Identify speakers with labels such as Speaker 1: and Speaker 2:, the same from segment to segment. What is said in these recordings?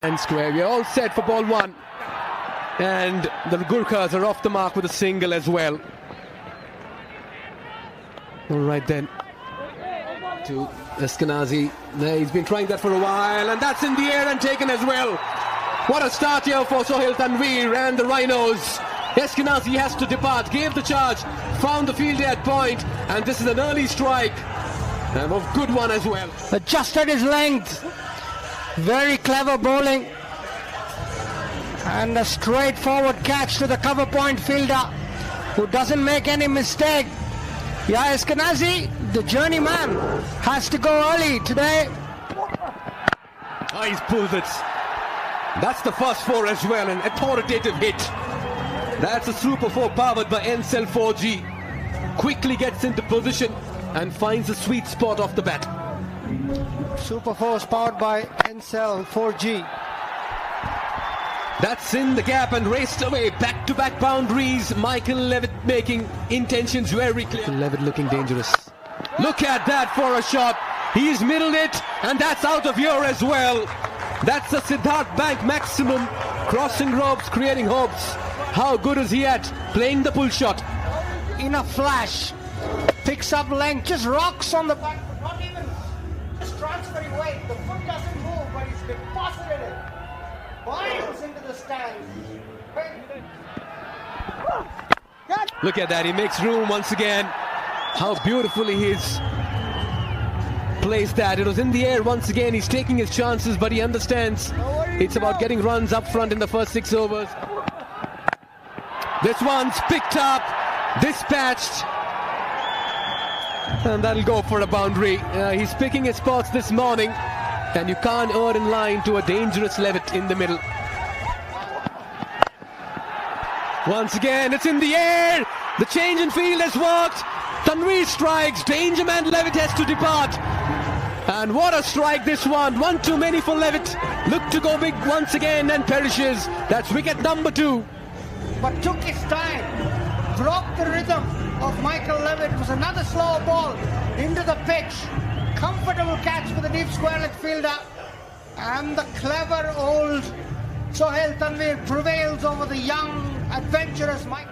Speaker 1: And square. We're all set for ball one. And the Gurkhas are off the mark with a single as well. All right then. To Eskanazi. He's been trying that for a while, and that's in the air and taken as well. What a start here for Sohail Tanveer and the Rhinos. Eskanazi has to depart, gave the charge, found the field at point, and this is an early strike. And a good one as well.
Speaker 2: Adjusted his length. Very clever bowling. And a straightforward catch to the cover point fielder, who doesn't make any mistake. Yeah, Eskanazi, the journeyman, has to go early today.
Speaker 1: Oh, he's pulled it. That's the first four as well, an authoritative hit. That's a super four powered by Ncell 4G. Quickly gets into position and finds a sweet spot off the bat.
Speaker 2: Super force powered by Ncell 4G.
Speaker 1: That's in the gap and raced away. Back-to-back boundaries. Michael Levitt making intentions very clear. Levitt looking dangerous. Look at that for a shot. He's middled it, and that's out of here as well. That's a Siddharth Bank maximum. Crossing ropes, creating hopes. How good is he at playing the pull shot?
Speaker 2: In a flash. Picks up length, just rocks on the back, not even just transferring weight. The foot doesn't move, but he's deposited it. Miles into the stands.
Speaker 1: Look at that, he makes room once again. How beautifully he's placed that. It was in the air once again. He's taking his chances, but he understands it's about getting runs up front in the first 6 overs. This one's picked up, dispatched, and that'll go for a boundary. He's picking his spots this morning, and you can't err in line to a dangerous Levitt in the middle. Once again, it's in the air. The change in field has worked. Tanveer strikes. Danger man Levitt has to depart. And what a strike this one. One too many for Levitt. Look to go big once again and perishes. That's wicket number 2.
Speaker 2: But took his time. Broke the rhythm of Michael Levitt. It was another slow ball into the pitch. Comfortable catch for the deep square leg fielder. And the clever old Sohail Tanveer prevails over the young, adventurous Mike.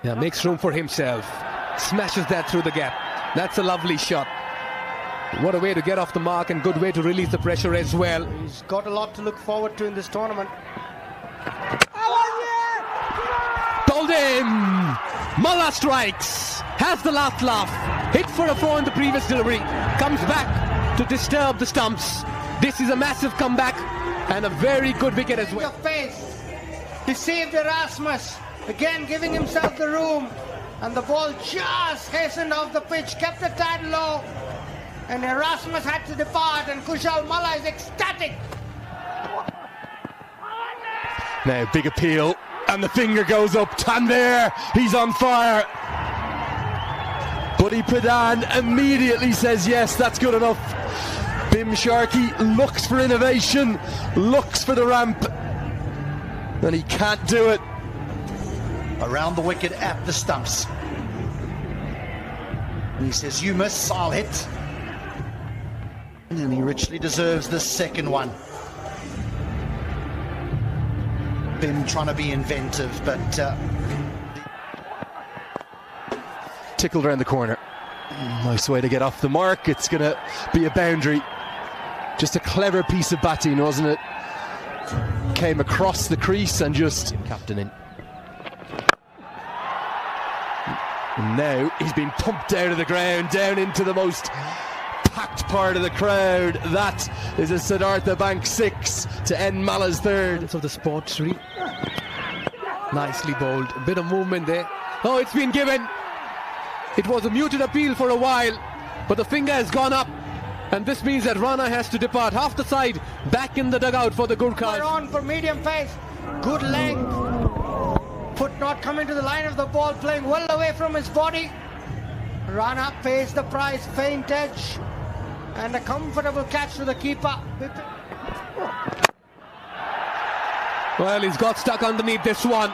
Speaker 1: Yeah, makes room for himself. Smashes that through the gap. That's a lovely shot. What a way to get off the mark, and good way to release the pressure as well.
Speaker 2: He's got a lot to look forward to in this tournament.
Speaker 1: Told him! Mullah strikes. Has the last laugh. Hit for a 4 in the previous delivery. Comes back to disturb the stumps. This is a massive comeback and a very good wicket as well.
Speaker 2: Face. Deceived Erasmus. Again giving himself the room. And the ball just hastened off the pitch. Kept a tad low. And Erasmus had to depart. And Kushal Mullah is ecstatic.
Speaker 3: Now big appeal. And the finger goes up. Tanveer. He's on fire. Buddy Pradhan immediately says yes, that's good enough. Bim Sharkey looks for innovation, looks for the ramp, and he can't do it.
Speaker 4: Around the wicket at the stumps. And he says, you miss, I'll hit. And he richly deserves the second one. Bim trying to be inventive, but
Speaker 3: tickled around the corner. Nice way to get off the mark. It's going to be a boundary. Just a clever piece of batting, wasn't it? Came across the crease and just captain in. And now he's been pumped out of the ground, down into the most packed part of the crowd. That is a Siddharth Bank 6 to end Malah's 3rd.
Speaker 1: Of the sports really. Nicely bowled. A bit of movement there. Oh, it's been given. It was a muted appeal for a while, but the finger has gone up, and this means that Rana has to depart. Half the side back in the dugout for the Gurkhas.
Speaker 2: On for medium pace. Good length. Foot not coming to the line of the ball, playing well away from his body. Rana pays the price, faint edge, and a comfortable catch to the keeper.
Speaker 1: Well, he's got stuck underneath this one.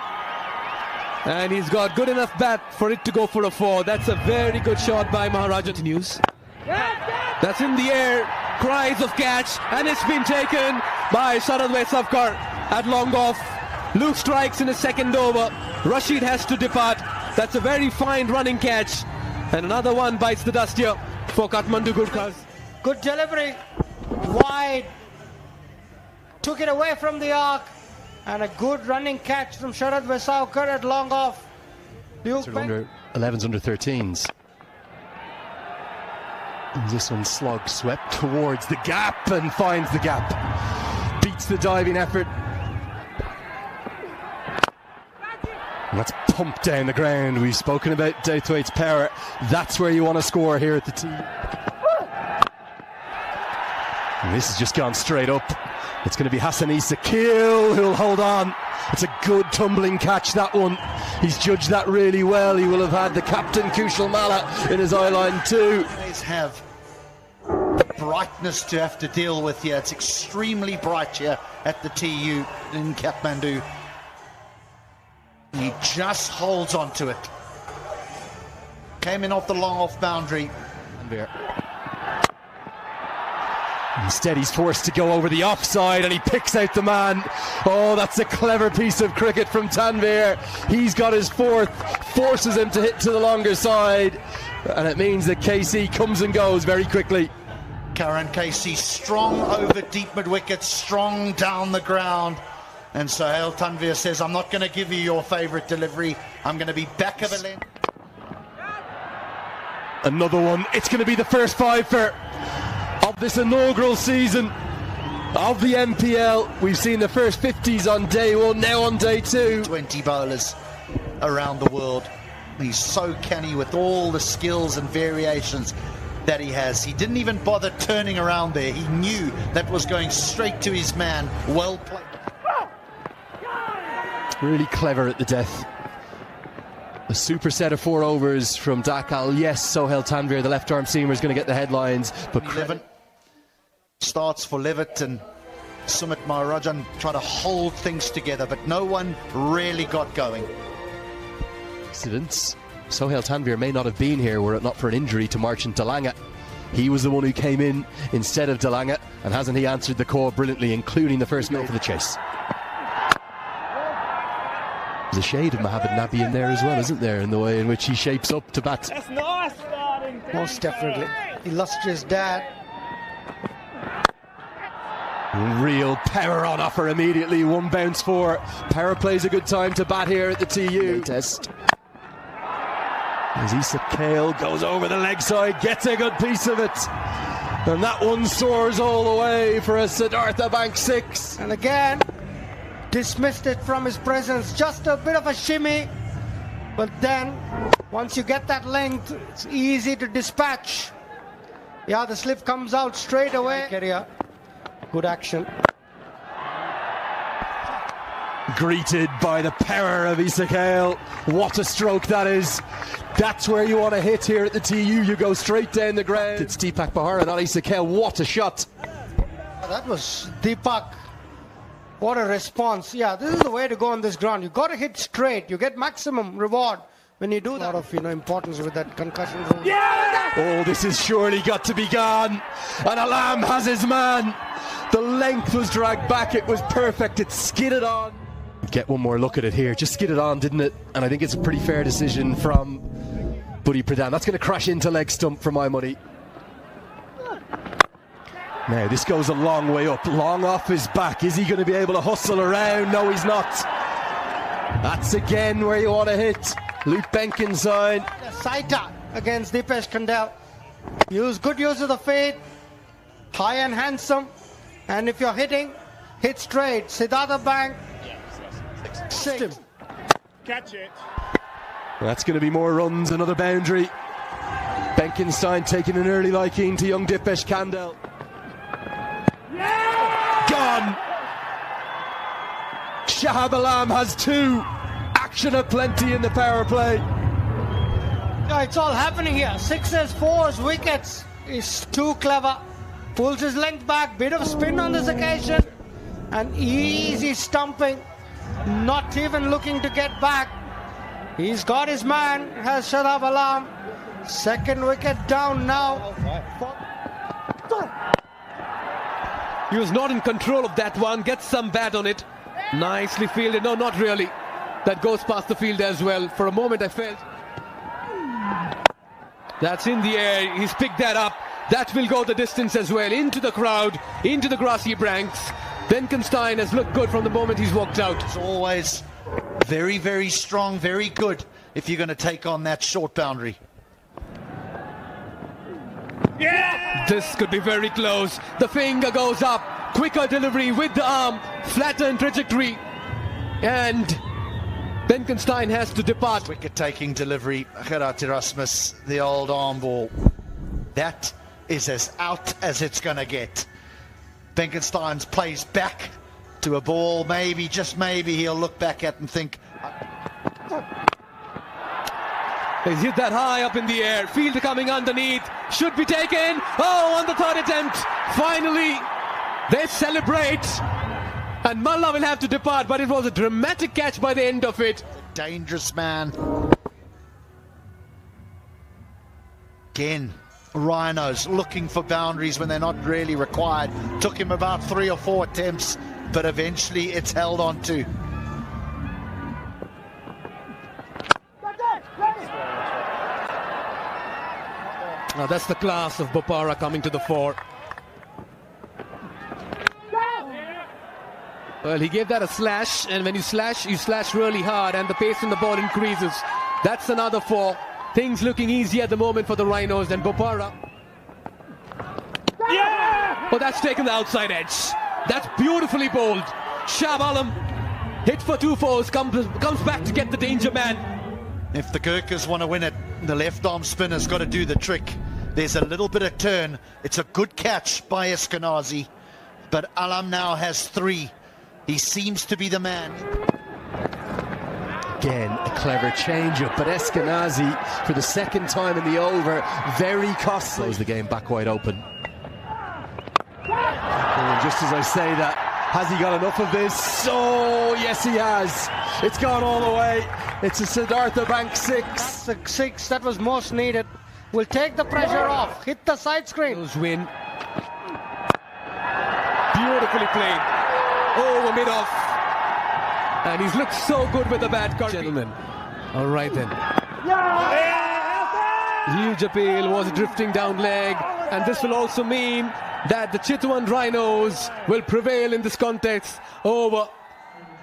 Speaker 1: And he's got good enough bat for it to go for a 4. That's a very good shot by Maharaja. Continues. That's in the air. cries of catch, and it's been taken by Sharad Vesavkar at long off. Luke strikes in his second over. Rashid has to depart. That's a very fine running catch, and another one bites the dust here for Kathmandu Gurkhas.
Speaker 2: Good delivery, wide, took it away from the arc, and a good running catch from Sharad Vesavkar at long off.
Speaker 3: Under 11s, under 13s. And this one slog swept towards the gap and finds the gap. Beats the diving effort. And that's pumped down the ground. We've spoken about Douthwaite's power. That's where you want to score here at the tee. And this has just gone straight up. It's going to be Hassan Isakil who'll hold on. It's a good tumbling catch, that one. He's judged that really well. He will have had the captain Kushal Malla in his eye line too.
Speaker 4: Always have the brightness to have to deal with here. It's extremely bright here at the TU in Kathmandu. He just holds on to it. Came in off the long off boundary.
Speaker 3: Instead he's forced to go over the offside and he picks out the man. Oh, that's a clever piece of cricket from Tanvir. He's got his fourth, forces him to hit to the longer side, and it means that KC comes and goes very quickly.
Speaker 4: Karan KC strong over deep mid wicket, strong down the ground. And Sohail Tanvir says, I'm not going to give you your favourite delivery. I'm going to be back of the length.
Speaker 3: Another one. It's going to be the first fiver of this inaugural season of the NPL. We've seen the first 50s on day one, now on day two.
Speaker 4: 20 bowlers around the world. He's so canny with all the skills and variations that he has. He didn't even bother turning around there. He knew that was going straight to his man. Well played.
Speaker 3: Really clever at the death. A super set of 4 overs from Dakal. Yes, Sohail Tanvir, the left arm seamer, is going to get the headlines, but
Speaker 4: 11 starts for Levitt and Sumit Maharajan try to hold things together, but no one really got going.
Speaker 3: Accidents. Sohail Tanvir may not have been here were it not for an injury to Marchant Delanga. He was the one who came in instead of Delanga, and hasn't he answered the call brilliantly, including the first note for the chase. There's a shade of Mohamed Nabi in there as well, isn't there, in the way in which he shapes up to bat.
Speaker 2: That's nice. Most definitely. Illustrious dad.
Speaker 3: Real power on offer immediately. One bounce for. Power plays a good time to bat here at the TU test. As Issa Kale goes over the leg side, gets a good piece of it. And that one soars all the way for a Siddhartha Bank 6.
Speaker 2: And again, dismissed it from his presence. Just a bit of a shimmy. But then, once you get that length, it's easy to dispatch. Yeah, the slip comes out straight away. Good action.
Speaker 3: Greeted by the power of Issa Kale. What a stroke that is. That's where you want to hit here at the TU. You go straight down the ground. It's Deepak Bahara, not Issa Kale. What a shot.
Speaker 2: That was Deepak. What a response. Yeah, this is the way to go on this ground. You've got to hit straight. You get maximum reward when you do that. A lot of importance with that concussion rule.
Speaker 3: Yeah! Oh, this has surely got to be gone. And Alam has his man. The length was dragged back. It was perfect. It skidded on. Get one more look at it here. Just skidded on, didn't it? And I think it's a pretty fair decision from Buddy Pradhan. That's going to crash into leg stump for my money. Now, this goes a long way up, long off his back. Is he going to be able to hustle around? No, he's not. That's again where you want to hit. Luke Benkinside.
Speaker 2: Saita against Dipesh Kandel. Good use of the fade. High and handsome. And if you're hitting, hit straight. Siddhartha Bank. 6.
Speaker 5: Catch it.
Speaker 3: That's going to be more runs, another boundary. Benkenstein taking an early liking to young Dipesh Kandel. Gone. Shahab Alam has 2. Action aplenty in the power play.
Speaker 2: Yeah, it's all happening here. 6s, 4s, wickets. He's too clever. Pulls his length back. Bit of spin on this occasion. And easy stumping. Not even looking to get back. He's got his man. Has Shahab Alam. Second wicket down now.
Speaker 1: He was not in control of that one. Gets some bat on it. Nicely fielded. No, not really. That goes past the field as well. For a moment I felt. That's in the air. He's picked that up. That will go the distance as well. Into the crowd. Into the grassy ranks. Benkenstein has looked good from the moment he's walked out.
Speaker 4: It's always very, very strong, very good if you're going to take on that short boundary.
Speaker 1: Yeah! This could be very close. The finger goes up. Quicker delivery with the arm. Flattened trajectory. And Benkenstein has to depart.
Speaker 4: Wicket-taking delivery. Gerard Erasmus, the old arm ball. That is as out as it's going to get. Benkenstein plays back to a ball. Maybe, just maybe, he'll look back at and think.
Speaker 1: He's hit that high up in the air. Fielder coming underneath. Should be taken. Oh, on the third attempt. Finally, they celebrate. And Malla will have to depart, but it was a dramatic catch by the end of it.
Speaker 4: Dangerous man. Again, Rhinos looking for boundaries when they're not really required. Took him about 3 or 4 attempts, but eventually it's held on to.
Speaker 1: Now that's the class of Bopara coming to the fore. Well, he gave that a slash, and when you slash really hard, and the pace on the ball increases. That's another 4. Things looking easy at the moment for the Rhinos, and Bopara. Yeah! Oh, that's taken the outside edge. That's beautifully bowled. Shah Alam hit for 2 fours, comes back to get the danger man.
Speaker 4: If the Gurkhas want to win it, the left arm spinner's got to do the trick. There's a little bit of turn. It's a good catch by Eskenazi, but Alam now has 3. He seems to be the man.
Speaker 3: Again, a clever change-up, but Eskenazi, for the second time in the over, very costly. Close the game back wide open. And just as I say that, has he got enough of this? Oh, yes he has. It's gone all the way. It's a Siddhartha Bank 6.
Speaker 2: That's the 6 that was most needed. Will take the pressure off. Hit the side screen.
Speaker 1: Those win. Beautifully played. Over mid-off. And he's looked so good with the bat, gentlemen. All right then. Huge appeal, was drifting down leg. And this will also mean that the Chitwan Rhinos will prevail in this context over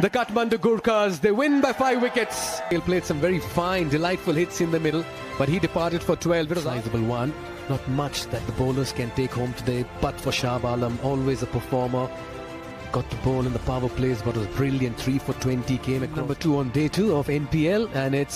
Speaker 1: the Kathmandu Gurkhas. They win by 5 wickets. He played some very fine, delightful hits in the middle, but he departed for 12. It was a sizable one. Not much that the bowlers can take home today, but for Shah Alam, always a performer. Got the ball in the power plays, but was brilliant. 3 for 20 came at number 2 on day 2 of NPL, and it's